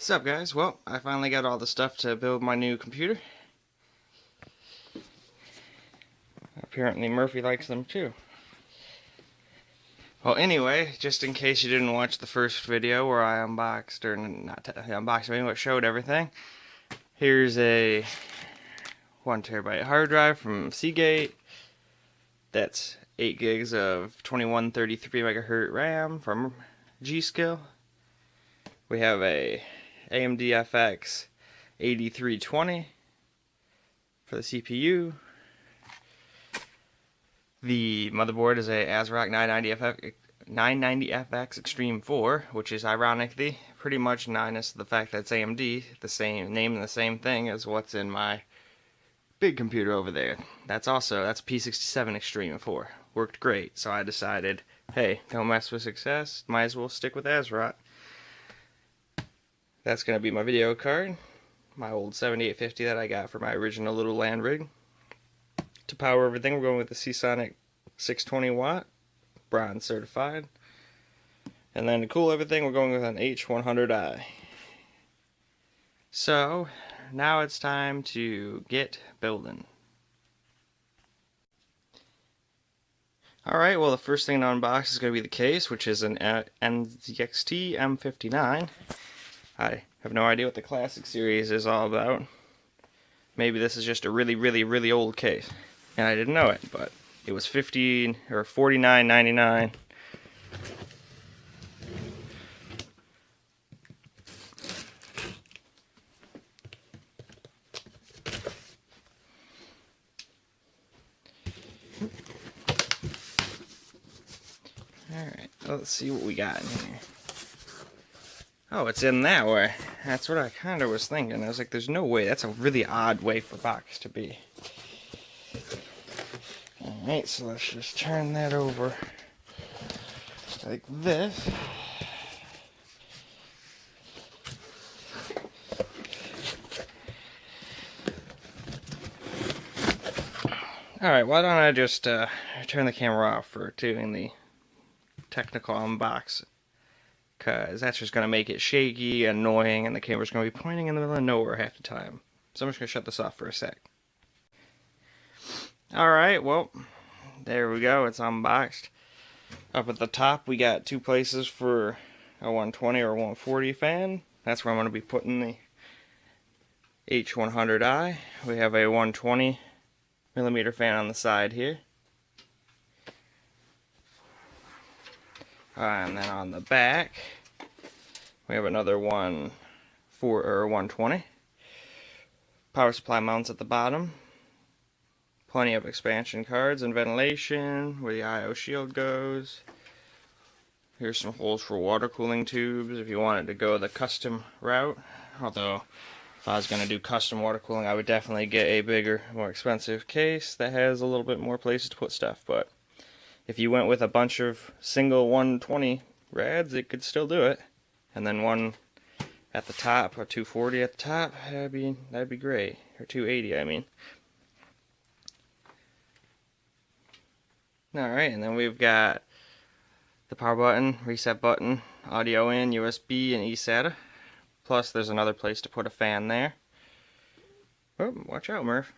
What's up, guys? Well, I finally got all the stuff to build my new computer. Apparently Murphy likes them too. Well, anyway, just in case you didn't watch the first video where I unboxed, or not unboxed, but showed everything, here's a 1TB hard drive from Seagate. That's 8 gigs of 2133 MHz RAM from Gskill. We have a AMD FX 8320 for the CPU. The motherboard is a Asrock 990FX Extreme 4, which is ironically pretty much minus the fact that it's AMD, the same name and the same thing as what's in my big computer over there. That's P67 Extreme 4. Worked great, so I decided, hey, don't mess with success, might as well stick with Asrock. That's going to be my video card, my old 7850 that I got for my original little land rig. To power everything, we're going with the SeaSonic 620 watt, bronze certified. And then to cool everything, we're going with an H100i. So, now it's time to get building. Alright, well the first thing to unbox is going to be the case, which is an NZXT M59. I have no idea what the Classic series is all about. Maybe this is just a really old case. And I didn't know it, but it was $49.99. Alright, let's see what we got in here. Oh, it's in that way. That's what I kind of was thinking. I was like, there's no way. That's a really odd way for a box to be. Alright, so let's just turn that over like this. Alright, why don't I just turn the camera off for doing the technical unbox, because that's just going to make it shaky, annoying, and the camera's going to be pointing in the middle of nowhere half the time. So I'm just going to shut this off for a sec. Alright, well, there we go, it's unboxed. Up at the top we got two places for a 120 or 140 fan. That's where I'm going to be putting the H100i. We have a 120mm fan on the side here. And then on the back, we have another 120. Power supply mounts at the bottom. Plenty of expansion cards and ventilation, where the I/O shield goes. Here's some holes for water cooling tubes if you wanted to go the custom route. Although, if I was going to do custom water cooling, I would definitely get a bigger, more expensive case that has a little bit more places to put stuff. But if you went with a bunch of single 120 rads, it could still do it. And then one at the top, or 240 at the top, that'd be great. Or 280, I mean. Alright, and then we've got the power button, reset button, audio in, USB, and eSATA. Plus there's another place to put a fan there. Oh, watch out, Murph.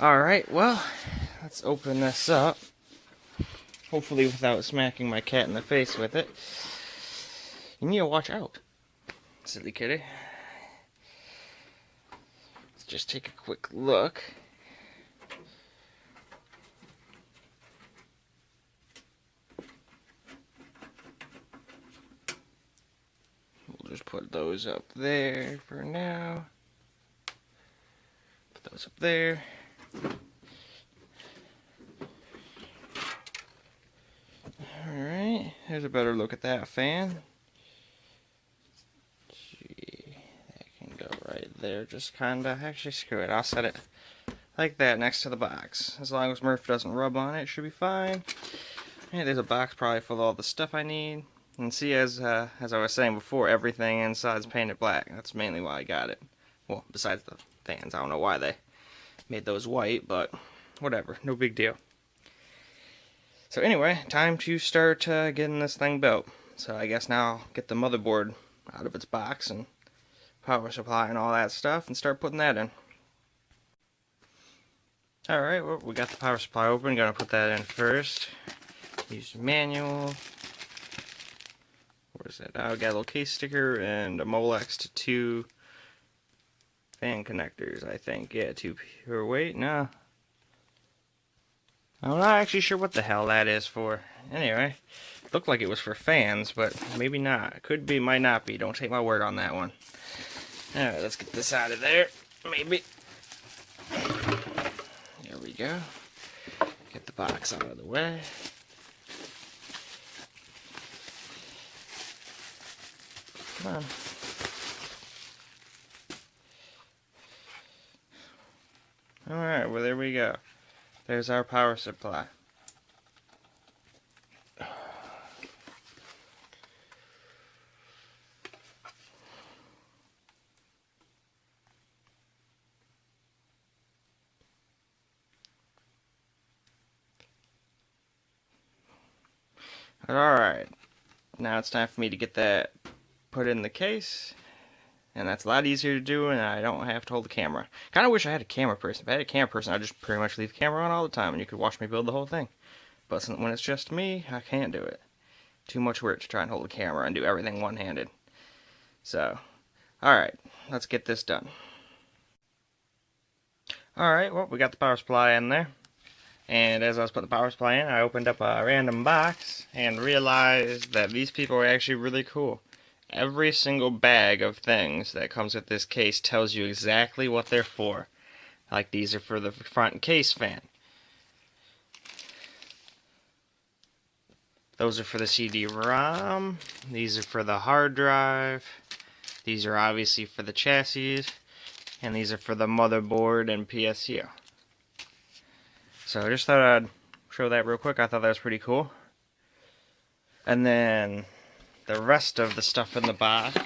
Alright, well, let's open this up. Hopefully without smacking my cat in the face with it. You need to watch out, silly kitty. Let's just take a quick look. We'll just put those up there for now. Put those up there. Alright, here's a better look at that fan. Gee, that can go right there, just kinda. Actually, screw it, I'll set it like that next to the box. As long as Murph doesn't rub on it, it should be fine. Yeah, there's a box probably full of all the stuff I need. And see, as I was saying before, everything inside is painted black. That's mainly why I got it. Well, besides the fans, I don't know why they made those white, but whatever, no big deal. So anyway, time to start getting this thing built. So I guess now I'll get the motherboard out of its box and power supply and all that stuff and start putting that in. Alright, well, we got the power supply open. Gonna put that in first. Use manual. Where's that? I got a little case sticker and a Mobo NZXT fan connectors, I think. Yeah, two. Or wait, no. I'm not actually sure what the hell that is for. Anyway, looked like it was for fans, but maybe not. Could be, might not be. Don't take my word on that one. Alright, let's get this out of there. Maybe. There we go. Get the box out of the way. Come on. Alright, well there we go. There's our power supply. Alright, now it's time for me to get that put in the case, and that's a lot easier to do, and I don't have to hold the camera. Kind of wish I had a camera person. If I had a camera person, I'd just pretty much leave the camera on all the time, and you could watch me build the whole thing. But when it's just me, I can't do it. Too much work to try and hold the camera and do everything one-handed. So, alright, let's get this done. Alright, well, we got the power supply in there. And as I was putting the power supply in, I opened up a random box and realized that these people are actually really cool. Every single bag of things that comes with this case tells you exactly what they're for. Like these are for the front case fan. Those are for the CD-ROM. These are for the hard drive. These are obviously for the chassis. And these are for the motherboard and PSU. So I just thought I'd show that real quick. I thought that was pretty cool. And then the rest of the stuff in the box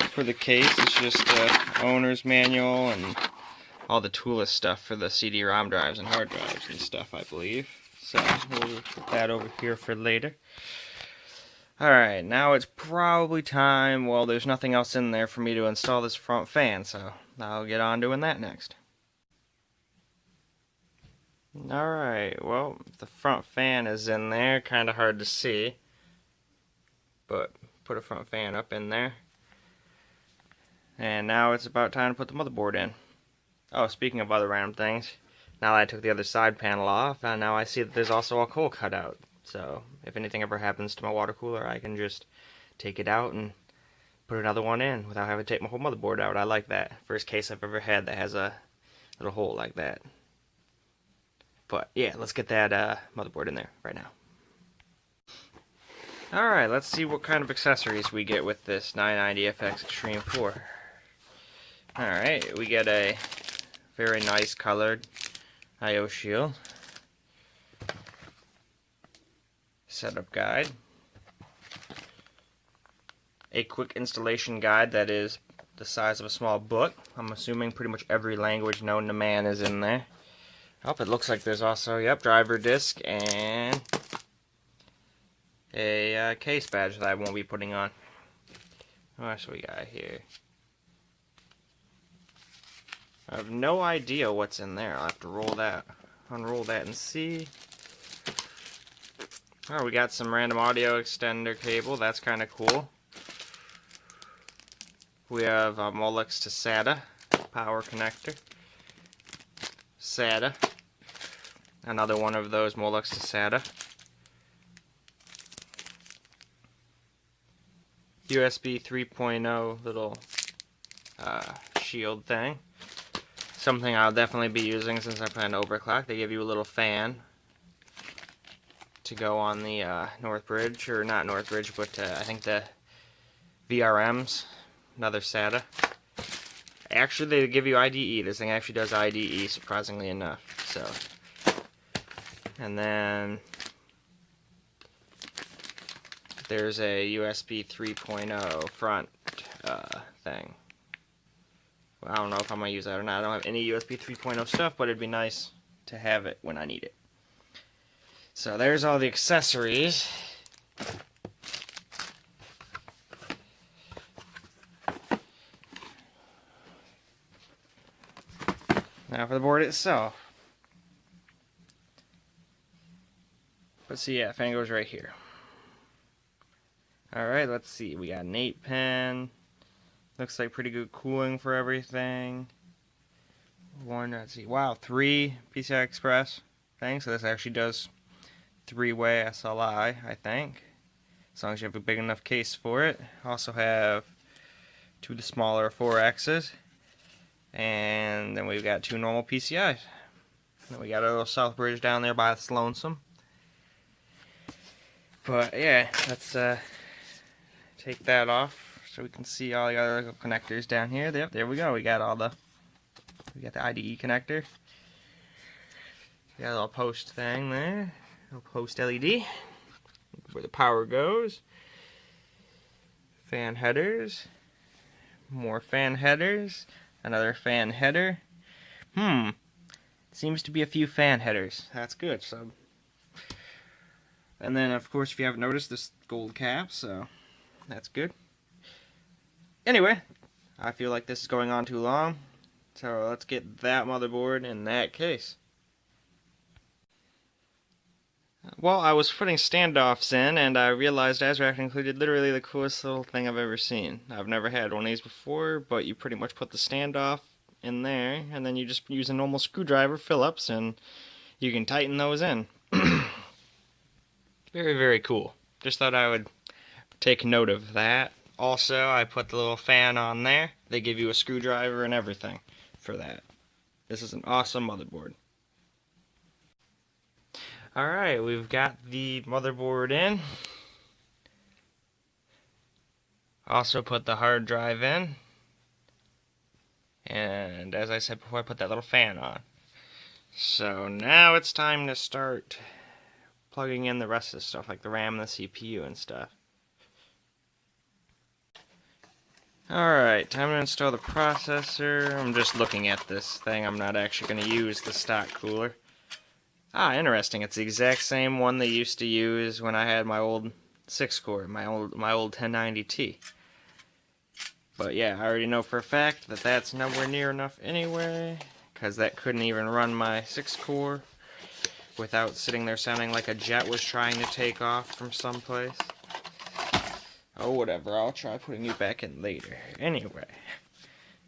for the case is just the owner's manual and all the toolless stuff for the CD-ROM drives and hard drives and stuff, I believe. So we'll put that over here for later. Alright, now it's probably time, well, there's nothing else in there for me to install this front fan, so I'll get on doing that next. Alright, well, the front fan is in there, kind of hard to see, but put a front fan up in there. And now it's about time to put the motherboard in. Oh, speaking of other random things, now that I took the other side panel off, and now I see that there's also a coal cutout. So, if anything ever happens to my water cooler, I can just take it out and put another one in without having to take my whole motherboard out. I like that. First case I've ever had that has a little hole like that. But yeah, let's get that motherboard in there right now. Alright, let's see what kind of accessories we get with this 990FX Extreme 4. Alright, we get a very nice colored I/O shield. Setup guide. A quick installation guide that is the size of a small book. I'm assuming pretty much every language known to man is in there. Oh, it looks like there's also, yep, driver disc and a case badge that I won't be putting on. What else we got here? I have no idea what's in there. I'll have to unroll that and see. Oh, we got some random audio extender cable. That's kind of cool. We have a Molex to SATA power connector. SATA. Another one of those Molex to SATA. USB 3.0 little shield thing. Something I'll definitely be using since I plan to overclock. They give you a little fan to go on the North Bridge, or not North Bridge, but I think the VRMs. Another SATA. Actually, they give you IDE. This thing actually does IDE, surprisingly enough. So, and then there's a USB 3.0 front thing. Well, I don't know if I'm going to use that or not. I don't have any USB 3.0 stuff, but it'd be nice to have it when I need it. So there's all the accessories. Now for the board itself. But see, yeah, fan goes right here. Alright, let's see. We got an 8-pin. Looks like pretty good cooling for everything. Let's see. Wow, 3 PCI Express things. So this actually does 3-way SLI, I think. As long as you have a big enough case for it. Also have 2 of the smaller 4Xs. And then we've got 2 normal PCIs. Then we got a little south bridge down there by the lonesome. But yeah, let's take that off so we can see all the other little connectors down here. Yep, there we go. We got the IDE connector. We got a little post thing there, little post LED where the power goes. Fan headers, more fan headers, another fan header. Seems to be a few fan headers. That's good. So, and then of course, if you haven't noticed, this gold cap. So that's good. Anyway, I feel like this is going on too long, so let's get that motherboard in that case. Well, I was putting standoffs in, and I realized Asrock included literally the coolest little thing I've ever seen. I've never had one of these before, but you pretty much put the standoff in there, and then you just use a normal screwdriver, Phillips, and you can tighten those in. Very, very cool. Just thought I would take note of that. Also, I put the little fan on there. They give you a screwdriver and everything for that. This is an awesome motherboard. Alright, we've got the motherboard in. Also put the hard drive in. And as I said before, I put that little fan on. So now it's time to start plugging in the rest of the stuff, like the RAM and the CPU and stuff. Alright, time to install the processor. I'm just looking at this thing. I'm not actually going to use the stock cooler. Ah, interesting. It's the exact same one they used to use when I had my old 6-core, my old 1090T. But yeah, I already know for a fact that that's nowhere near enough anyway, because that couldn't even run my 6-core without sitting there sounding like a jet was trying to take off from someplace. Oh, whatever. I'll try putting you back in later. Anyway,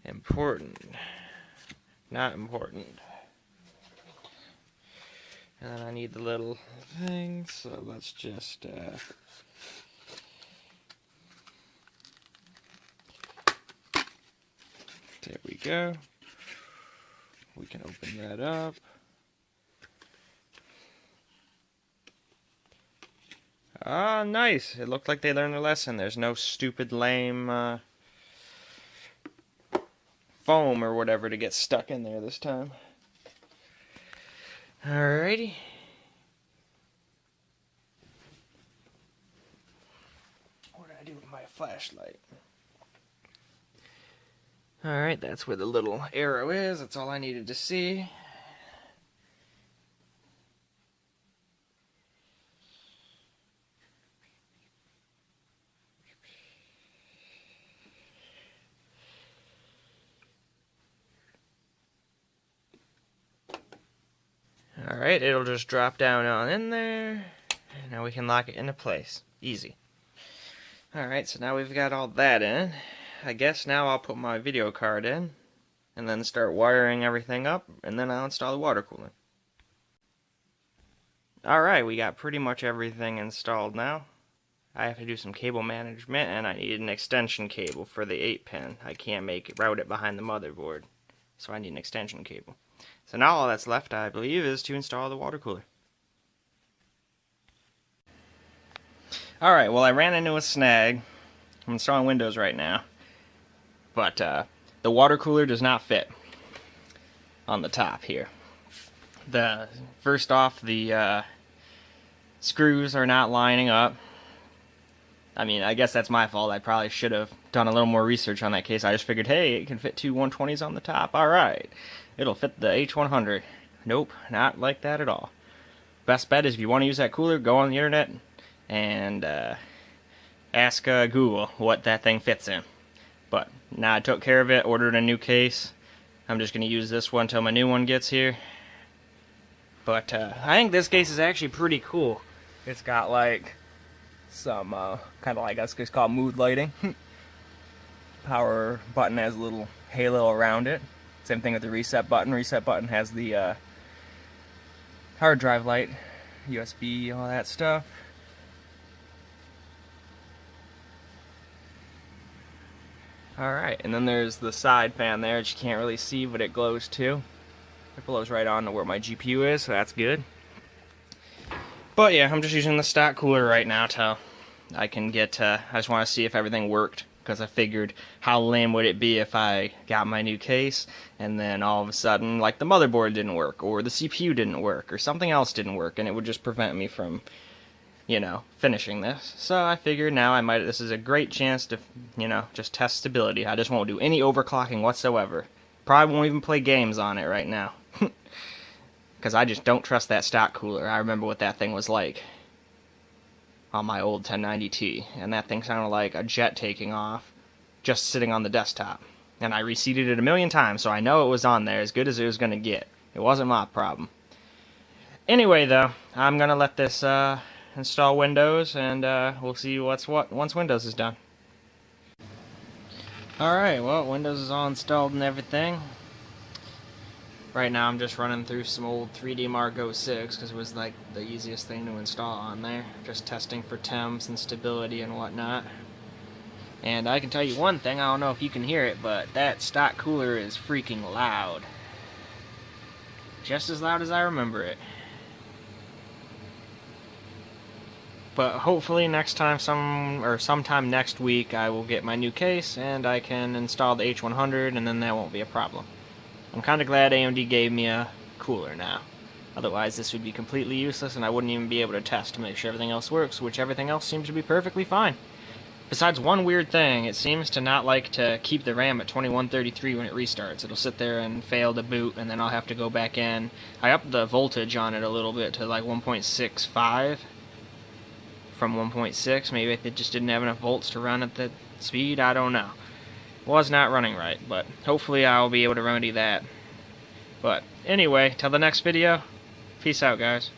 important. Not important. And then I need the little thing, so let's just there we go. We can open that up. Ah, nice. It looked like they learned their lesson. There's no stupid, lame foam or whatever to get stuck in there this time. Alrighty. What did I do with my flashlight? Alright, that's where the little arrow is. That's all I needed to see. Alright, it'll just drop down on in there. And now we can lock it into place. Easy. Alright, so now we've got all that in. I guess now I'll put my video card in, and then start wiring everything up, and then I'll install the water cooler. Alright, we got pretty much everything installed now. I have to do some cable management, and I need an extension cable for the 8-pin. I can't route it behind the motherboard, so I need an extension cable. So now all that's left, I believe, is to install the water cooler. Alright, well I ran into a snag. I'm installing Windows right now. But the water cooler does not fit on the top here. First off, the screws are not lining up. I mean, I guess that's my fault. I probably should have done a little more research on that case. I just figured, hey, it can fit 2 120s on the top. Alright, it'll fit the H100. Nope, not like that at all. Best bet is if you want to use that cooler, go on the internet and ask Google what that thing fits in. But now I took care of it, ordered a new case, I'm just going to use this one until my new one gets here. But I think this case is actually pretty cool. It's got like some kind of like it's called mood lighting. Power button has a little halo around it. Same thing with the reset button. Reset button has the hard drive light, USB, all that stuff. Alright, and then there's the side fan there that you can't really see, but it glows too. It blows right on to where my GPU is, so that's good. But yeah, I'm just using the stock cooler right now till I can get, I just want to see if everything worked, because I figured how lame would it be if I got my new case, and then all of a sudden, like, the motherboard didn't work, or the CPU didn't work, or something else didn't work, and it would just prevent me from, you know, finishing this. So I figured now this is a great chance to, you know, just test stability. I just won't do any overclocking whatsoever. Probably won't even play games on it right now. Because I just don't trust that stock cooler. I remember what that thing was like on my old 1090Ti. And that thing sounded like a jet taking off just sitting on the desktop. And I reseated it a million times, so I know it was on there as good as it was going to get. It wasn't my problem. Anyway, though, I'm going to let this install Windows, and we'll see what's what once Windows is done. Alright, well, Windows is all installed and everything. Right now I'm just running through some old 3D Mark 06 because it was like the easiest thing to install on there. Just testing for temps and stability and whatnot. And I can tell you one thing, I don't know if you can hear it, but that stock cooler is freaking loud. Just as loud as I remember it. But hopefully next time, sometime next week, I will get my new case and I can install the H100, and then that won't be a problem. I'm kind of glad AMD gave me a cooler now. Otherwise this would be completely useless and I wouldn't even be able to test to make sure everything else works, which everything else seems to be perfectly fine. Besides one weird thing, it seems to not like to keep the RAM at 2133 when it restarts. It'll sit there and fail to boot, and then I'll have to go back in. I upped the voltage on it a little bit to like 1.65 from 1.6. Maybe it just didn't have enough volts to run at the speed, I don't know. It was not running right, but hopefully I'll be able to remedy that. But anyway, till the next video, peace out, guys.